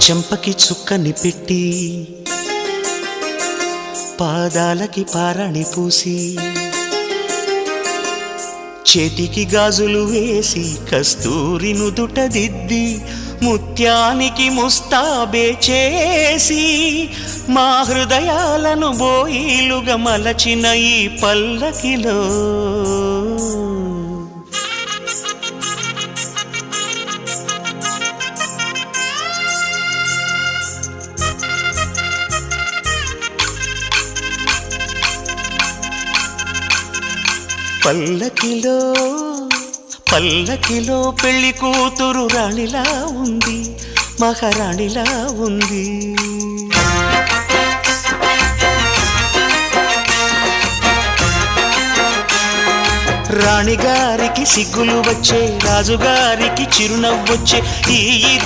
చెంపకి చుక్కని పెట్టి పాదాలకి పారాణి పూసి చేతికి గాజులు వేసి కస్తూరి నుదుట దిద్ది ముత్యానికి ముస్తాబే చేసి మా హృదయాలను బోయిలుగా మలచిన ఈ పల్లకిలో పల్లకిలో పల్లకిలో పెళ్లి కూతురు రాణిలా ఉంది, మహారాణిలా ఉంది. రాణిగారికి సిగ్గులు వచ్చే, రాజుగారికి చిరునవ్వొచ్చే. ఈ